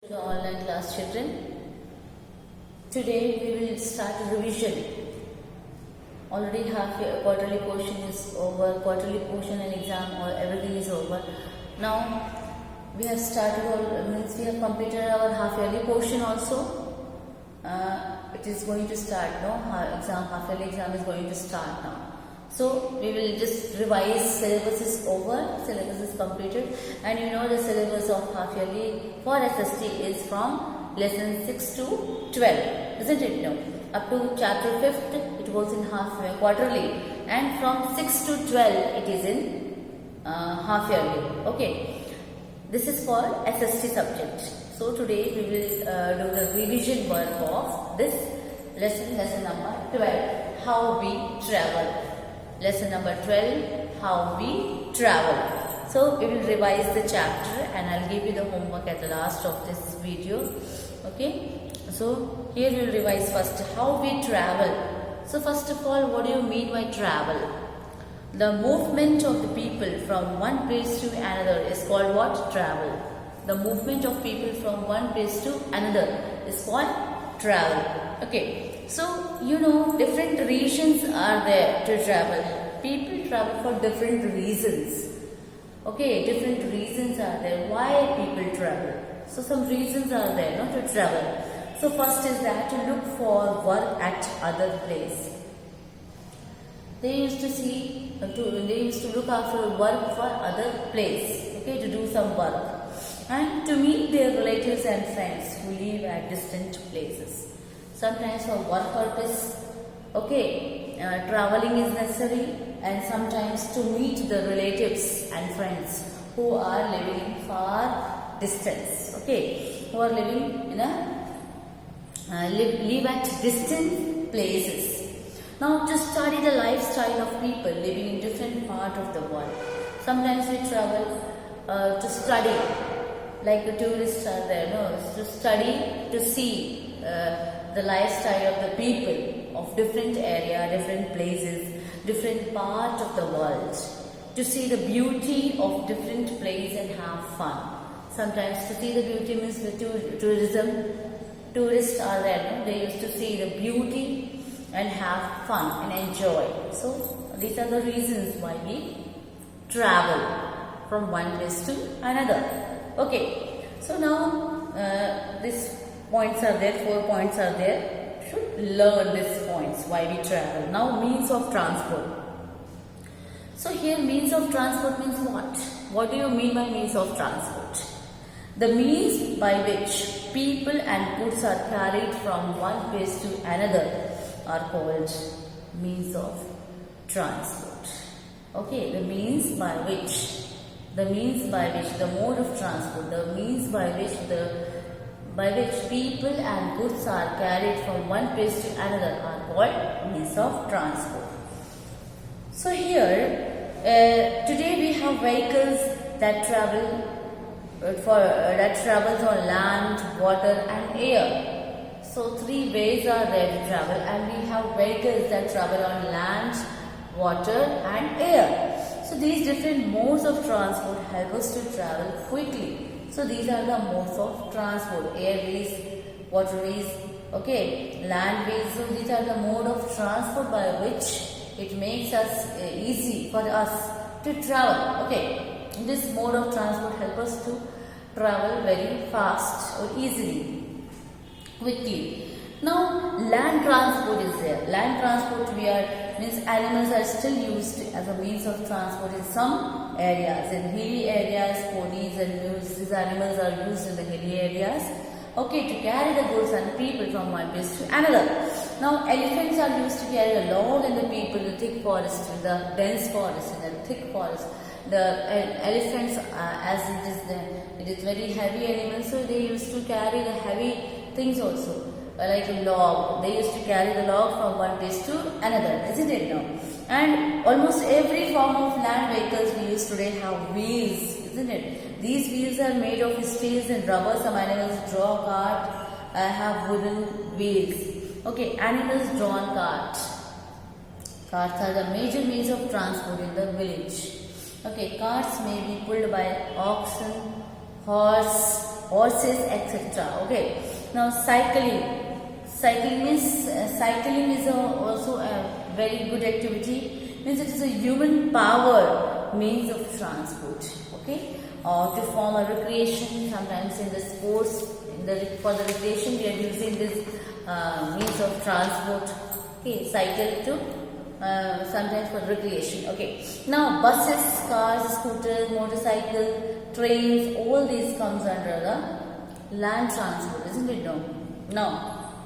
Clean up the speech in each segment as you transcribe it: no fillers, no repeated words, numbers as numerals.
The online class children. Today we will start a revision. Already half year quarterly portion is over, quarterly portion and exam or everything is over. Now we have started means we have completed our half yearly portion also. It is going to start now. Half yearly exam is going to start now. So we will just revise. Syllabus is over, syllabus is completed, and you know the syllabus of half yearly for SST is from lesson 6 to 12, isn't it? No, up to chapter 5th it was in quarterly, and from 6 to 12 it is in half yearly. Okay, this is for SST subject. So today we will do the revision work of this lesson number 12, how we travel. Lesson number 12, how we travel. So we will revise the chapter and I'll give you the homework at the last of this video. Okay. So here we will revise first how we travel. So first of all, what do you mean by travel? The movement of the people from one place to another is called what? Travel. The movement of people from one place to another is called travel. Okay. So, you know, different regions are there to travel. People travel for different reasons. Okay, different reasons are there. Why people travel? So, some reasons are there not to travel. So, first is that to look for work at other place. They used to look after work for other place. Okay, to do some work. And to meet their relatives and friends who live at distant places. Sometimes for work purpose, okay, traveling is necessary, and sometimes to meet the relatives and friends who are living in far distance, okay, who are living in live at distant places. Now to study the lifestyle of people living in different part of the world. Sometimes we travel to study, like the tourists are there, no, to study, to see the lifestyle of the people of different area, different places, different part of the world, to see the beauty of different place and have fun. Sometimes to see the beauty means the tourism. Tourists are there, no? They used to see the beauty and have fun and enjoy. So these are the reasons why we travel from one place to another. Okay, so now this points are there, 4 points are there. Should learn these points why we travel. Now means of transport. So here means of transport means what? What do you mean by means of transport? The means by which people and goods are carried from one place to another are called means of transport. Okay, the means by which, the mode of transport, the means by which people and goods are carried from one place to another are called means of transport. So here, today we have vehicles that travels on land, water and air. So 3 ways are there to travel, and we have vehicles that travel on land, water and air. So these different modes of transport help us to travel quickly. So these are the modes of transport: airways, waterways, okay, landways. So these are the mode of transport by which it makes us easy for us to travel. Okay, this mode of transport helps us to travel very fast or easily, quickly. Now land transport is there. Land transport means animals are still used as a means of transport in some areas. In hilly areas, ponies and mules, these animals are used in the hilly areas, okay, to carry the goods and people from one place to another. Now elephants are used to carry the log and the people in the thick forest, in the dense forest, in the thick forest. The elephants, as it is very heavy animal, so they used to carry the heavy things also. Like a log, they used to carry the log from one place to another, isn't it now? And almost every form of land vehicles we use today have wheels, isn't it? These wheels are made of steel and rubber. Some animals draw cart, have wooden wheels. Okay, animals drawn cart. Carts are the major means of transport in the village. Okay, carts may be pulled by oxen, horse, horses, etc. Okay. Now cycling. Cycling is also a very good activity. Means it is a human power means of transport. Okay. To form a recreation. Sometimes in the sports, for the recreation, we are using this means of transport. Okay. Cycle to. Sometimes for recreation. Okay. Now buses, cars, scooters, motorcycle, trains, all these comes under the land transport, isn't it? No. Now,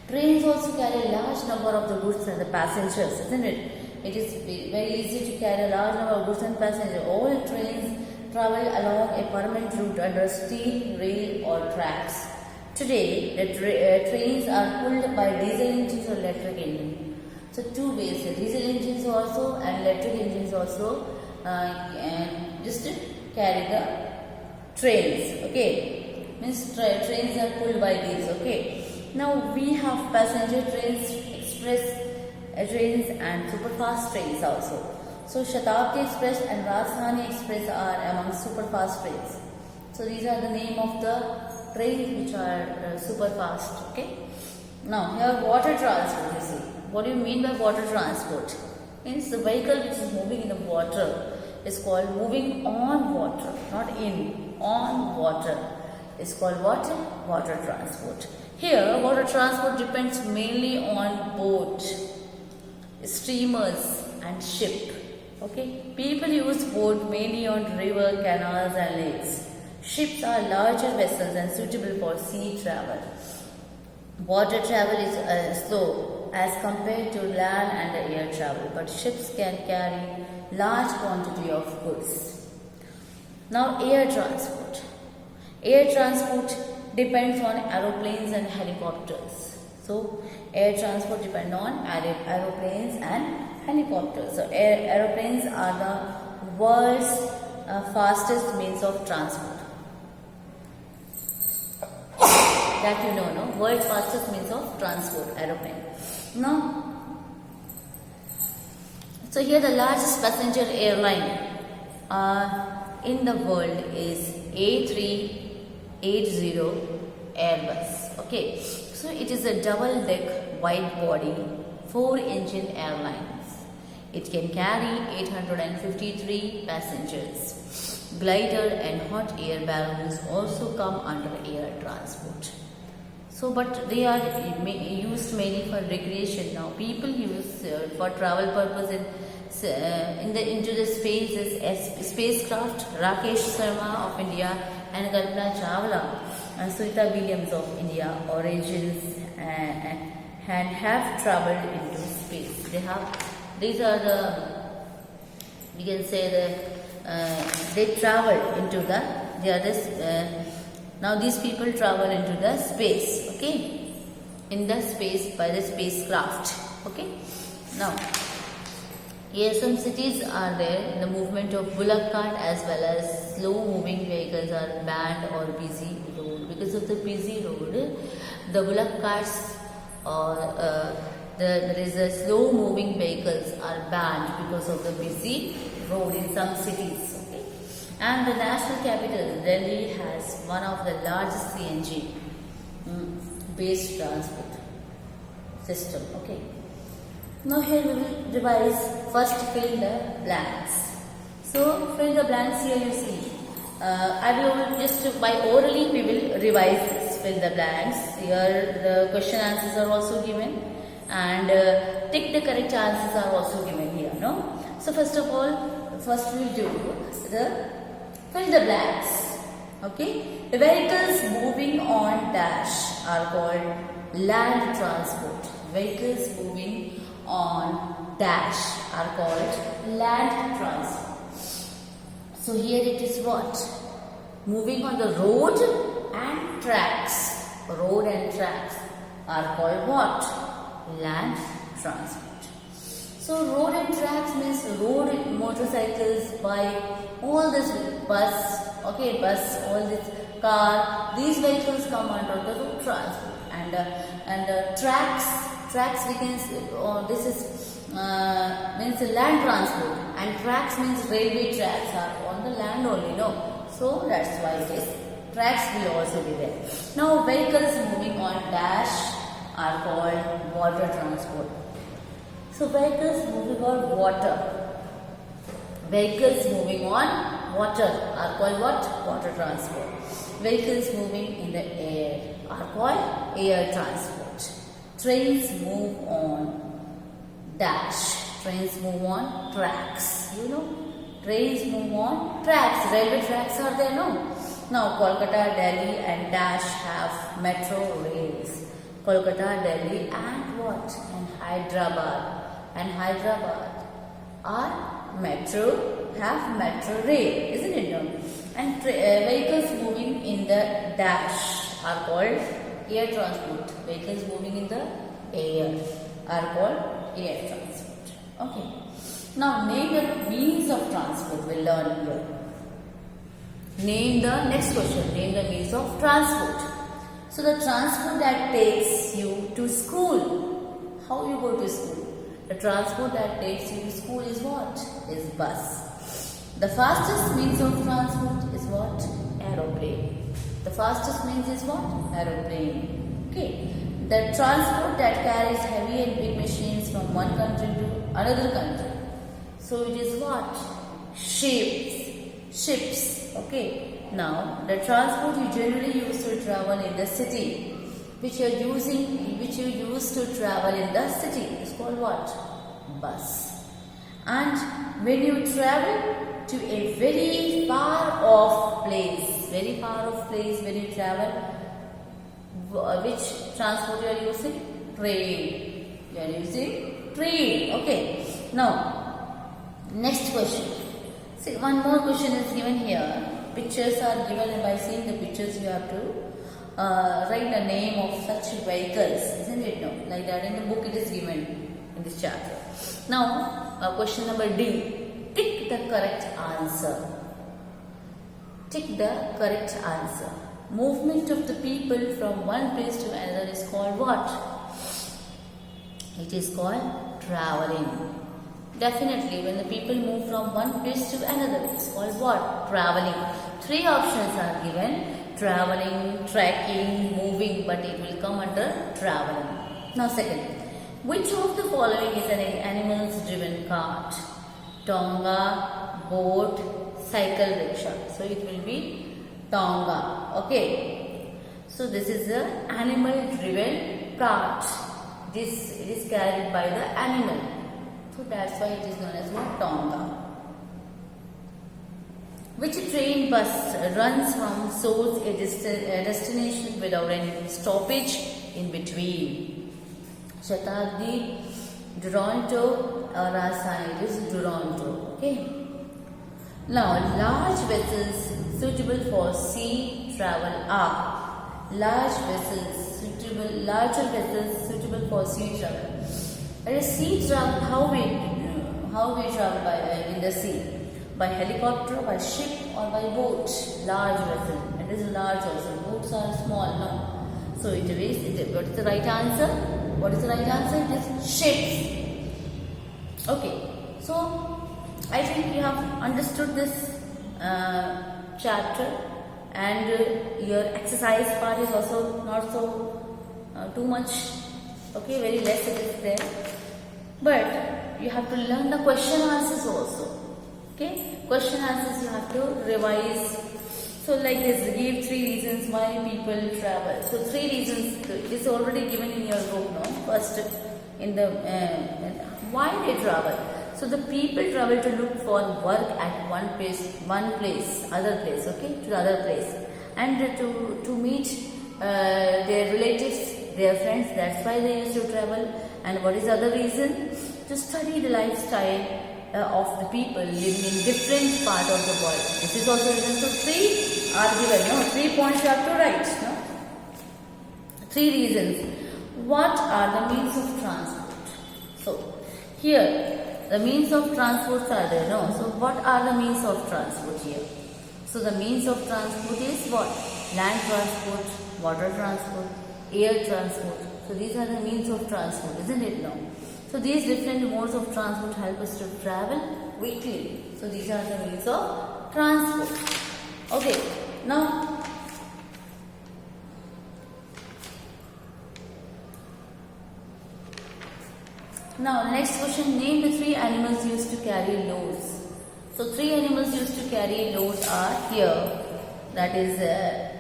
trains also carry a large number of the goods and the passengers, isn't it? It is very easy to carry a large number of goods and passengers. All trains travel along a permanent route under steel, rail or tracks. Today, the trains are pulled by diesel engines or electric engines. So two ways, the diesel engines also and electric engines also just carry the trains. Okay, means trains are pulled by these. Okay, now we have passenger trains, express trains and superfast trains also. So Shatabdi Express and Rajdhani Express are among superfast trains. So these are the name of the trains which are superfast. Okay. Now here water transport, you see. What do you mean by water transport? Means the vehicle which is moving in the water is called moving on water, not in, on water. Is called what? Water transport. Here water transport depends mainly on boat, steamers and ship. Okay, people use boat mainly on river, canals and lakes. Ships are larger vessels and suitable for sea travel. Water travel is slow as compared to land and air travel, but ships can carry large quantity of goods. Now air transport. Air transport depends on aeroplanes and helicopters. So air transport depends on aeroplanes and helicopters. So aeroplanes are the world's fastest means of transport. That you know, no? World's fastest means of transport, aeroplane. Now, so here the largest passenger airline in the world is A380 Airbus. Okay, so it is a double-deck wide-body 4-engine airlines. It can carry 853 passengers. Glider and hot air balloons also come under air transport. So, but they are used mainly for recreation. Now, people use for travel purpose into the space is spacecraft. Rakesh Sharma of India and Kalpana Chawla and Sunita Williams of India origins and have traveled into space. These are the, we can say they travel into now these people travel into the space, okay, in the space by the spacecraft, okay. Now, here some cities are there in the movement of bullock cart as well as slow moving vehicles are banned or busy road. Because of the busy road, the bullock carts or there is a slow moving vehicles are banned because of the busy road in some cities. And the national capital, Delhi, has one of the largest CNG based transport system. Okay. Now here we will revise. First, fill the blanks. So fill the blanks here. You see, I will just by orally we will revise this. Fill the blanks. Here the question answers are also given, and tick the correct answers are also given here. No. So first of all, first we will do the fill the blanks. Okay. The vehicles moving on dash are called land transport. Vehicles moving on dash are called land transport. So here it is what? Moving on the road and tracks. Road and tracks are called what? Land transport. So road and tracks means road, motorcycles, bike, all this bus, okay, bus, all this car, these vehicles come under the road transport. And tracks we can say, this is means land transport, and tracks means railway tracks are on the land only, no. So that's why it is Tracks will also be there. Now vehicles moving on dash are called water transport. So vehicles moving on water. Vehicles moving on water are called what? Water transport. Vehicles moving in the air are called air transport. Trains move on dash. Trains move on tracks. You know, trains move on tracks. Railway tracks are there, no? Now Kolkata, Delhi and dash have metro rails. Kolkata, Delhi and what? And Hyderabad. And Hyderabad are have metro rail, isn't it? No? And vehicles moving in the dash are called air transport. Vehicles moving in the air are called air transport. Okay. Now name the means of transport. We'll learn here. Name the next question. Name the means of transport. So the transport that takes you to school. How you go to school? The transport that takes you to school is what? Is bus. The fastest means of transport is what? Aeroplane. The fastest means is what? Aeroplane. Okay. The transport that carries heavy and big machines from one country to another country. So it is what? Ships. Okay. Now the transport you generally use to travel in the city, which you use to travel in the city, is called what? Bus. And when you travel to a very far off place, when you travel, which transport you are using? Train. You are using train. Okay. Now, next question. See, one more question is given here. Pictures are given, and by seeing the pictures you have to write the name of such vehicles, isn't it? No, like that in the book it is given in this chapter. Now, question number D. Tick the correct answer. Tick the correct answer. Movement of the people from one place to another is called what? It is called traveling. Definitely, when the people move from one place to another, it's called what? Traveling. Three options are given. Traveling, trekking, moving, but it will come under traveling. Now second, which of the following is an animals driven cart? Tonga, boat, cycle, rickshaw. So it will be Tonga. Okay. So this is the animal driven cart. It is carried by the animal. So that's why it is known as what? Tonga. Which train bus runs from source a destination without any stoppage in between? Shatabdi, Duronto, or Rasaini. It is Duronto. Okay. Now, large vessels suitable for sea travel are larger vessels suitable for sea travel. At sea travel, how we travel in the sea? By helicopter, by ship, or by boat? Large vessel. It is large also. Boats are small. No. So what is the right answer? What is the right answer? It is ships. Okay. So I think you have understood this chapter, and your exercise part is also not so too much. Okay, very less it is there. But you have to learn the question answers also. Okay, question answers you have to revise. So like this, give 3 reasons why people travel. So 3 reasons, it is already given in your book, no? First, in the why they travel. So the people travel to look for work at one place, other place, okay, to the other place, and to meet their relatives, their friends. That's why they used to travel. And what is the other reason? To study the lifestyle of the people living in different part of the world. This is also written. So 3 are given. No, 3 points you have to write. No, 3 reasons. What are the means of transport? So here the means of transport are there. No, so what are the means of transport here? So the means of transport is what? Land transport, water transport, air transport. So these are the means of transport, isn't it? No. So these different modes of transport help us to travel quickly. So these are the means of transport. Okay. Now Now, next question, name the three animals used to carry loads. So, three animals used to carry loads are here. That is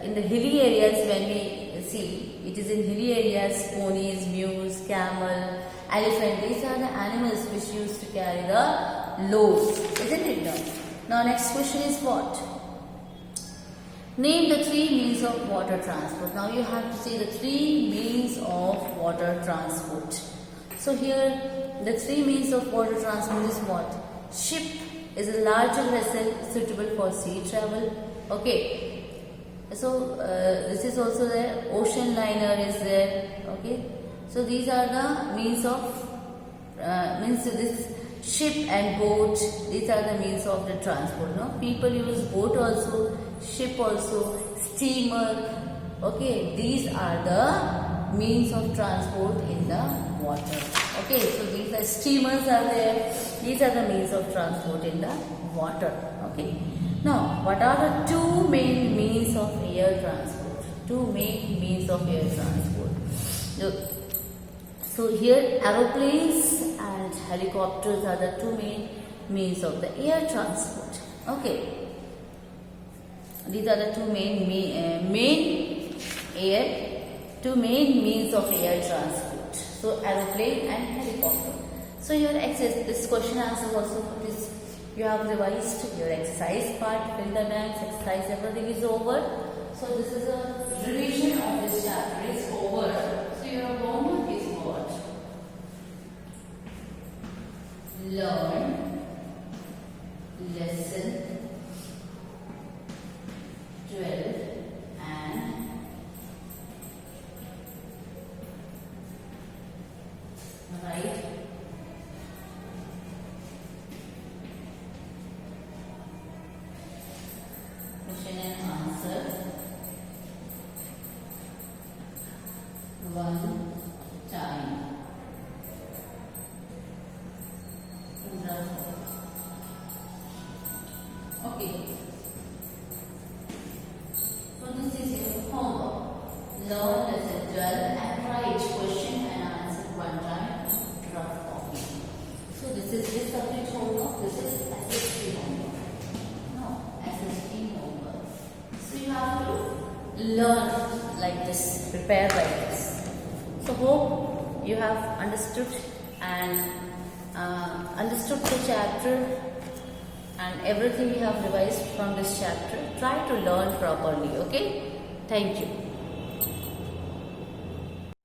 in the hilly areas. When we see, it is in hilly areas, ponies, mules, camel, elephant. These are the animals which used to carry the loads, isn't it? Now, next question is what? Name the three means of water transport. Now, you have to say the three means of water transport. So, here the three means of water transport is what? Ship is a larger vessel suitable for sea travel. Okay, so this is also there. Ocean liner is there. Okay, so these are the means of this ship and boat. These are the means of the transport. No, people use boat also, ship also, steamer. Okay, these are the means of transport in the water. Okay, so these are steamers are there. These are the means of transport in the water. Okay. Now, what are the two main means of air transport? Two main means of air transport. So here aeroplanes and helicopters are the two main means of the air transport. Okay. These are the two main means of air transport. So aeroplane and helicopter. So your exercise, this question answer also is. You have revised your exercise part, fill the blanks, exercise, everything is over. So this is a revision of this chapter is over. So your homework is what? Learn lesson 12 and write question and answer one time. Okay. So this is your homework. Learn lesson 12 and write question and answer one time. Rough copy. So this is this subject homework. This is SST homework. No, SST homework. So you have to learn like this, prepare like this. So hope you have understood and understood the chapter and everything you have revised from this chapter. Try to learn properly. Okay. Thank you.